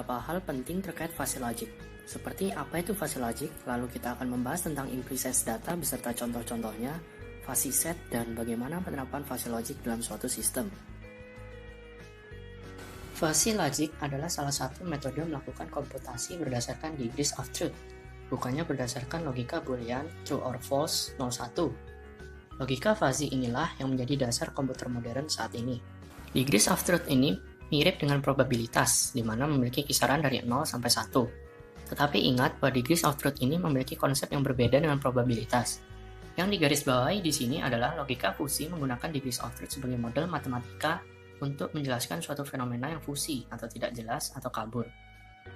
beberapa hal penting terkait fuzzy logic. Seperti apa itu fuzzy logic, lalu kita akan membahas tentang imprecise data beserta contoh-contohnya, fuzzy set, dan bagaimana penerapan fuzzy logic dalam suatu sistem. Fuzzy logic adalah salah satu metode melakukan komputasi berdasarkan degrees of truth, bukannya berdasarkan logika boolean true or false 01. Logika fuzzy inilah yang menjadi dasar komputer modern saat ini. Degrees of truth ini mirip dengan probabilitas, di mana memiliki kisaran dari 0 sampai 1. Tetapi ingat bahwa degrees of truth ini memiliki konsep yang berbeda dengan probabilitas. Yang digarisbawahi di sini adalah logika fusi menggunakan degrees of truth sebagai model matematika untuk menjelaskan suatu fenomena yang fusi atau tidak jelas atau kabur.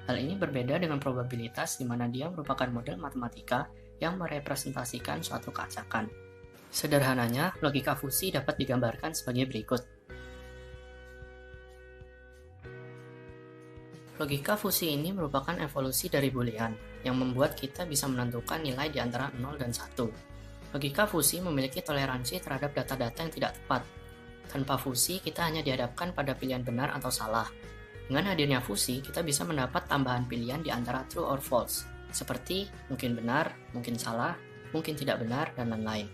Hal ini berbeda dengan probabilitas di mana dia merupakan model matematika yang merepresentasikan suatu keacakan. Sederhananya, logika fusi dapat digambarkan sebagai berikut. Logika fusi ini merupakan evolusi dari boolean, yang membuat kita bisa menentukan nilai di antara 0 dan 1. Logika fusi memiliki toleransi terhadap data-data yang tidak tepat. Tanpa fusi, kita hanya dihadapkan pada pilihan benar atau salah. Dengan hadirnya fusi, kita bisa mendapat tambahan pilihan di antara true or false, seperti mungkin benar, mungkin salah, mungkin tidak benar, dan lain-lain.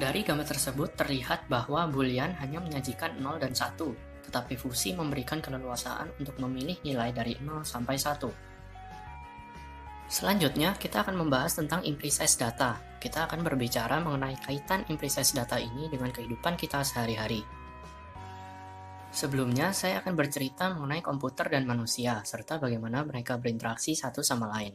Dari gambar tersebut terlihat bahwa boolean hanya menyajikan 0 dan 1, tetapi fusi memberikan keleluasaan untuk memilih nilai dari 0 sampai 1. Selanjutnya, kita akan membahas tentang imprecise data. Kita akan berbicara mengenai kaitan imprecise data ini dengan kehidupan kita sehari-hari. Sebelumnya, saya akan bercerita mengenai komputer dan manusia, serta bagaimana mereka berinteraksi satu sama lain.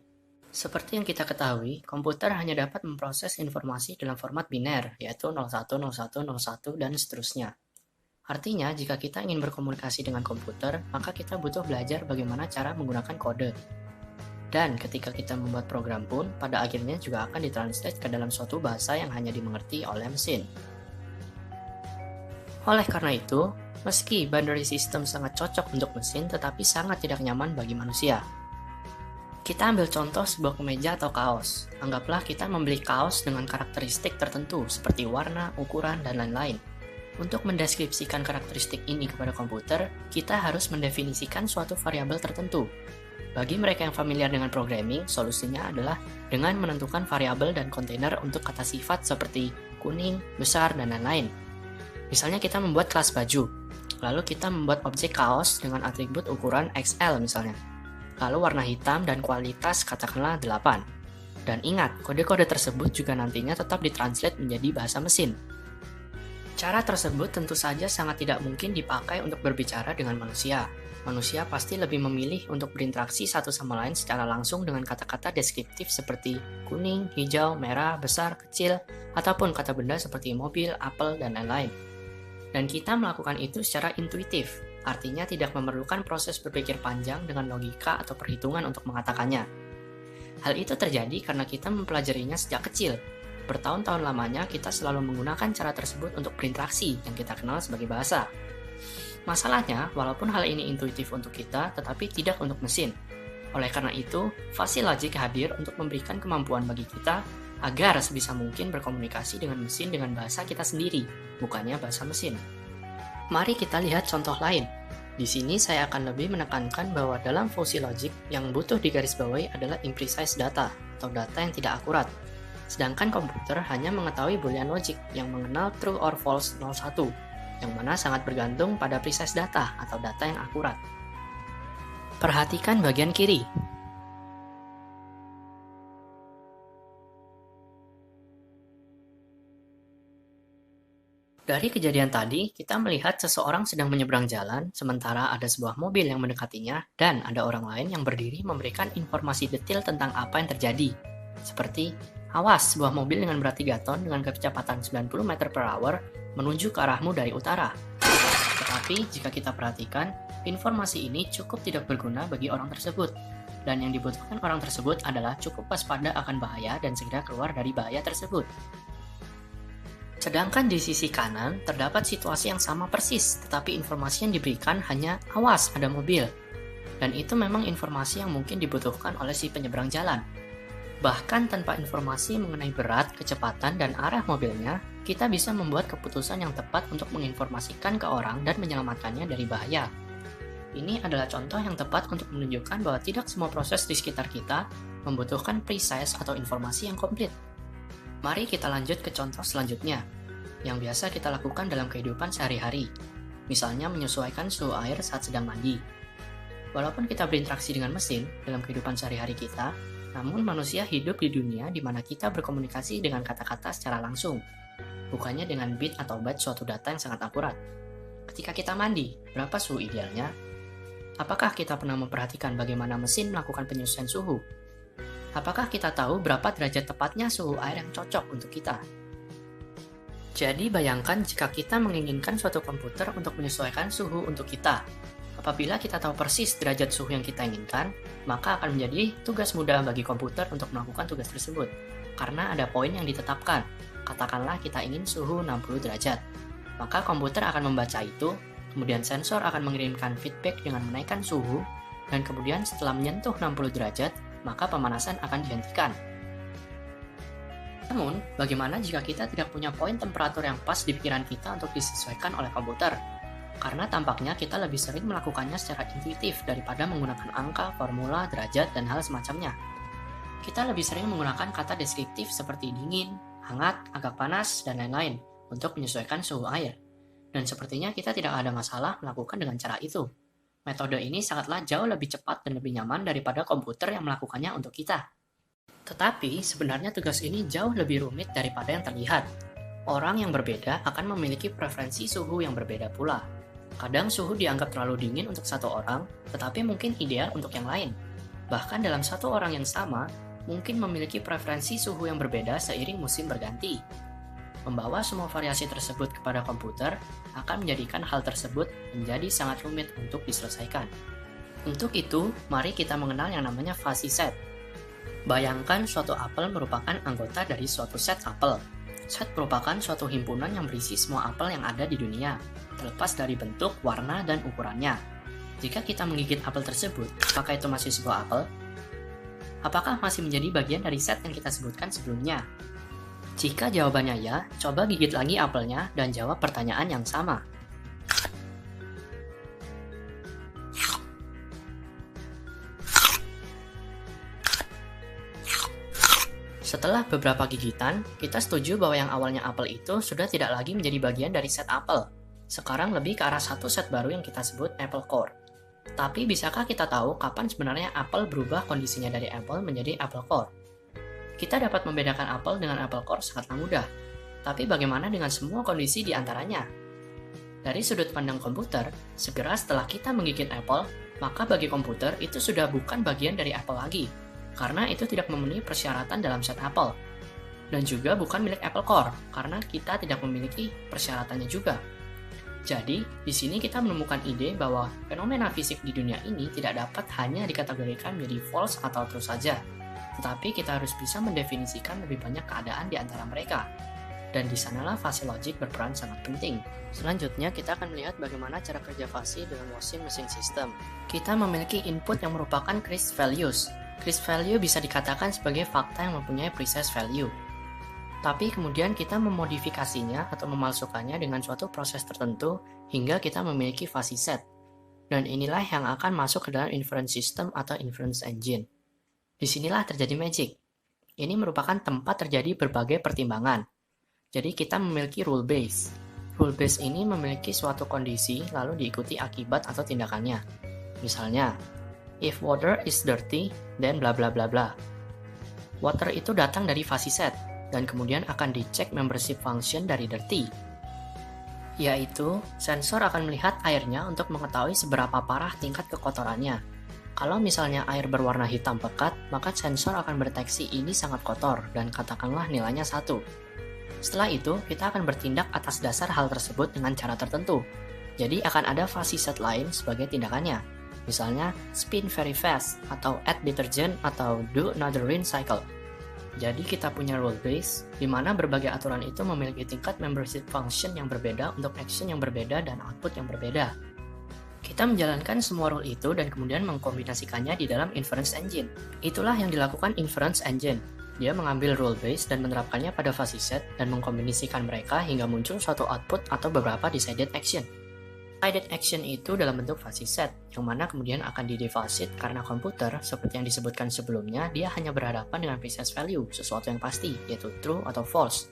Seperti yang kita ketahui, komputer hanya dapat memproses informasi dalam format biner, yaitu 01, 01, 01, dan seterusnya. Artinya, jika kita ingin berkomunikasi dengan komputer, maka kita butuh belajar bagaimana cara menggunakan kode. Dan ketika kita membuat program pun, pada akhirnya juga akan ditranslate ke dalam suatu bahasa yang hanya dimengerti oleh mesin. Oleh karena itu, meski binary system sangat cocok untuk mesin, tetapi sangat tidak nyaman bagi manusia. Kita ambil contoh sebuah kemeja atau kaos. Anggaplah kita membeli kaos dengan karakteristik tertentu, seperti warna, ukuran, dan lain-lain. Untuk mendeskripsikan karakteristik ini kepada komputer, kita harus mendefinisikan suatu variabel tertentu. Bagi mereka yang familiar dengan programming, solusinya adalah dengan menentukan variabel dan kontainer untuk kata sifat seperti kuning, besar, dan lain-lain. Misalnya kita membuat kelas baju, lalu kita membuat objek kaos dengan atribut ukuran XL misalnya. Lalu warna hitam dan kualitas katakanlah 8. Dan ingat, kode-kode tersebut juga nantinya tetap ditranslate menjadi bahasa mesin. Cara tersebut tentu saja sangat tidak mungkin dipakai untuk berbicara dengan manusia. Manusia pasti lebih memilih untuk berinteraksi satu sama lain secara langsung dengan kata-kata deskriptif seperti kuning, hijau, merah, besar, kecil, ataupun kata benda seperti mobil, apel, dan lain-lain. Dan kita melakukan itu secara intuitif, artinya tidak memerlukan proses berpikir panjang dengan logika atau perhitungan untuk mengatakannya. Hal itu terjadi karena kita mempelajarinya sejak kecil. Bertahun-tahun lamanya kita selalu menggunakan cara tersebut untuk berinteraksi yang kita kenal sebagai bahasa. Masalahnya, walaupun hal ini intuitif untuk kita, tetapi tidak untuk mesin. Oleh karena itu, fuzzy logic hadir untuk memberikan kemampuan bagi kita agar sebisa mungkin berkomunikasi dengan mesin dengan bahasa kita sendiri, bukannya bahasa mesin. Mari kita lihat contoh lain. Di sini saya akan lebih menekankan bahwa dalam fuzzy logic yang butuh digarisbawahi adalah imprecise data atau data yang tidak akurat. Sedangkan komputer hanya mengetahui boolean logic yang mengenal true or false 01, yang mana sangat bergantung pada precise data atau data yang akurat. Perhatikan bagian kiri. Dari kejadian tadi, kita melihat seseorang sedang menyeberang jalan, sementara ada sebuah mobil yang mendekatinya, dan ada orang lain yang berdiri memberikan informasi detail tentang apa yang terjadi. Seperti, awas, sebuah mobil dengan berat 3 ton dengan kecepatan 90 meter per hour menuju ke arahmu dari utara. Tetapi, jika kita perhatikan, informasi ini cukup tidak berguna bagi orang tersebut. Dan yang dibutuhkan orang tersebut adalah cukup waspada akan bahaya dan segera keluar dari bahaya tersebut. Sedangkan di sisi kanan, terdapat situasi yang sama persis, tetapi informasi yang diberikan hanya, awas, ada mobil. Dan itu memang informasi yang mungkin dibutuhkan oleh si penyeberang jalan. Bahkan tanpa informasi mengenai berat, kecepatan, dan arah mobilnya, kita bisa membuat keputusan yang tepat untuk menginformasikan ke orang dan menyelamatkannya dari bahaya. Ini adalah contoh yang tepat untuk menunjukkan bahwa tidak semua proses di sekitar kita membutuhkan precise atau informasi yang komplit. Mari kita lanjut ke contoh selanjutnya, yang biasa kita lakukan dalam kehidupan sehari-hari. Misalnya menyesuaikan suhu air saat sedang mandi. Walaupun kita berinteraksi dengan mesin dalam kehidupan sehari-hari kita, namun manusia hidup di dunia di mana kita berkomunikasi dengan kata-kata secara langsung, bukannya dengan bit atau byte suatu data yang sangat akurat. Ketika kita mandi, berapa suhu idealnya? Apakah kita pernah memperhatikan bagaimana mesin melakukan penyesuaian suhu? Apakah kita tahu berapa derajat tepatnya suhu air yang cocok untuk kita? Jadi bayangkan jika kita menginginkan suatu komputer untuk menyesuaikan suhu untuk kita. Apabila kita tahu persis derajat suhu yang kita inginkan, maka akan menjadi tugas mudah bagi komputer untuk melakukan tugas tersebut. Karena ada poin yang ditetapkan. Katakanlah kita ingin suhu 60 derajat. Maka komputer akan membaca itu, kemudian sensor akan mengirimkan feedback dengan menaikkan suhu, dan kemudian setelah menyentuh 60 derajat, maka pemanasan akan dihentikan. Namun, bagaimana jika kita tidak punya poin temperatur yang pas di pikiran kita untuk disesuaikan oleh komputer? Karena tampaknya kita lebih sering melakukannya secara intuitif daripada menggunakan angka, formula, derajat, dan hal semacamnya. Kita lebih sering menggunakan kata deskriptif seperti dingin, hangat, agak panas, dan lain-lain untuk menyesuaikan suhu air. Dan sepertinya kita tidak ada masalah melakukan dengan cara itu. Metode ini sangatlah jauh lebih cepat dan lebih nyaman daripada komputer yang melakukannya untuk kita. Tetapi, sebenarnya tugas ini jauh lebih rumit daripada yang terlihat. Orang yang berbeda akan memiliki preferensi suhu yang berbeda pula. Kadang suhu dianggap terlalu dingin untuk satu orang, tetapi mungkin ideal untuk yang lain. Bahkan dalam satu orang yang sama, mungkin memiliki preferensi suhu yang berbeda seiring musim berganti. Membawa semua variasi tersebut kepada komputer akan menjadikan hal tersebut menjadi sangat rumit untuk diselesaikan. Untuk itu, mari kita mengenal yang namanya fuzzy set. Bayangkan suatu apel merupakan anggota dari suatu set apel. Set merupakan suatu himpunan yang berisi semua apel yang ada di dunia, terlepas dari bentuk, warna, dan ukurannya. Jika kita menggigit apel tersebut, apakah itu masih sebuah apel? Apakah masih menjadi bagian dari set yang kita sebutkan sebelumnya? Jika jawabannya ya, coba gigit lagi apelnya dan jawab pertanyaan yang sama. Setelah beberapa gigitan, kita setuju bahwa yang awalnya apel itu sudah tidak lagi menjadi bagian dari set apel. Sekarang lebih ke arah satu set baru yang kita sebut apple core. Tapi bisakah kita tahu kapan sebenarnya apel berubah kondisinya dari apple menjadi apple core? Kita dapat membedakan apel dengan apple core sangatlah mudah. Tapi bagaimana dengan semua kondisi di antaranya? Dari sudut pandang komputer, segera setelah kita menggigit apel, maka bagi komputer itu sudah bukan bagian dari apel lagi, karena itu tidak memenuhi persyaratan dalam set apel. Dan juga bukan milik apple core, karena kita tidak memiliki persyaratannya juga. Jadi, di sini kita menemukan ide bahwa fenomena fisik di dunia ini tidak dapat hanya dikategorikan menjadi false atau true saja, tetapi kita harus bisa mendefinisikan lebih banyak keadaan di antara mereka. Dan di sanalah fuzzy logic berperan sangat penting. Selanjutnya, kita akan melihat bagaimana cara kerja fuzzy dalam washing machine system. Kita memiliki input yang merupakan crisp values. Crisp value bisa dikatakan sebagai fakta yang mempunyai precise value. Tapi kemudian kita memodifikasinya atau memalsukannya dengan suatu proses tertentu hingga kita memiliki fuzzy set. Dan inilah yang akan masuk ke dalam inference system atau inference engine. Disinilah terjadi magic. Ini merupakan tempat terjadi berbagai pertimbangan. Jadi kita memiliki rule base. Rule base ini memiliki suatu kondisi lalu diikuti akibat atau tindakannya. Misalnya, if water is dirty, then bla bla bla bla. Water itu datang dari fuzzy set, dan kemudian akan dicek membership function dari dirty. Yaitu, sensor akan melihat airnya untuk mengetahui seberapa parah tingkat kekotorannya. Kalau misalnya air berwarna hitam pekat, maka sensor akan berdeteksi ini sangat kotor, dan katakanlah nilainya 1. Setelah itu, kita akan bertindak atas dasar hal tersebut dengan cara tertentu. Jadi akan ada fuzzy set lain sebagai tindakannya. Misalnya, spin very fast, atau add detergent, atau do another rinse cycle. Jadi kita punya rule base, di mana berbagai aturan itu memiliki tingkat membership function yang berbeda untuk action yang berbeda dan output yang berbeda. Kita menjalankan semua rule itu dan kemudian mengkombinasikannya di dalam inference engine. Itulah yang dilakukan inference engine. Dia mengambil rule base dan menerapkannya pada fuzzy set dan mengkombinasikan mereka hingga muncul suatu output atau beberapa decided action. Decided action itu dalam bentuk fuzzy set, yang mana kemudian akan didefasit karena komputer, seperti yang disebutkan sebelumnya, dia hanya berhadapan dengan precise value, sesuatu yang pasti, yaitu true atau false.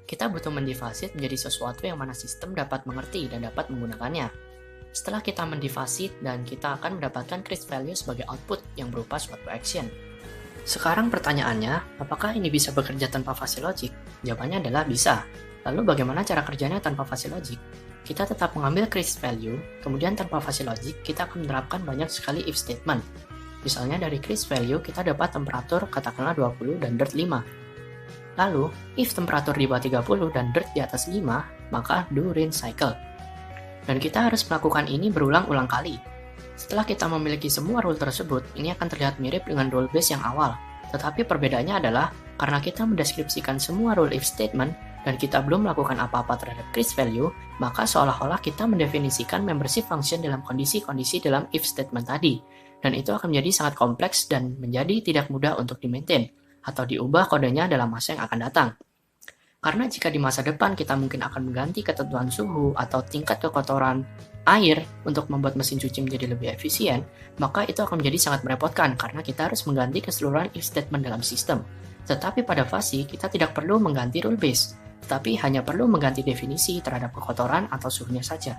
Kita butuh mendefasit menjadi sesuatu yang mana sistem dapat mengerti dan dapat menggunakannya. Setelah kita mendefasit, dan kita akan mendapatkan crisp value sebagai output yang berupa suatu action. Sekarang pertanyaannya, apakah ini bisa bekerja tanpa fuzzy logic? Jawabannya adalah bisa. Lalu bagaimana cara kerjanya tanpa fuzzy logic? Kita tetap mengambil crisp value, kemudian tanpa fuzzy logic, kita akan menerapkan banyak sekali if statement. Misalnya dari crisp value, kita dapat temperatur katakanlah 20 dan dirt 5. Lalu, if temperatur di bawah 30 dan dirt di atas 5, maka do rinse cycle. Dan kita harus melakukan ini berulang-ulang kali. Setelah kita memiliki semua rule tersebut, ini akan terlihat mirip dengan rule base yang awal. Tetapi perbedaannya adalah, karena kita mendeskripsikan semua rule if statement, dan kita belum melakukan apa-apa terhadap crisp value, maka seolah-olah kita mendefinisikan membership function dalam kondisi-kondisi dalam if statement tadi. Dan itu akan menjadi sangat kompleks dan menjadi tidak mudah untuk di-maintain, atau diubah kodenya dalam masa yang akan datang. Karena jika di masa depan kita mungkin akan mengganti ketentuan suhu atau tingkat kekotoran air untuk membuat mesin cuci menjadi lebih efisien, maka itu akan menjadi sangat merepotkan karena kita harus mengganti keseluruhan if statement dalam sistem. Tetapi pada fuzzy, kita tidak perlu mengganti rule base, tetapi hanya perlu mengganti definisi terhadap kekotoran atau suhunya saja.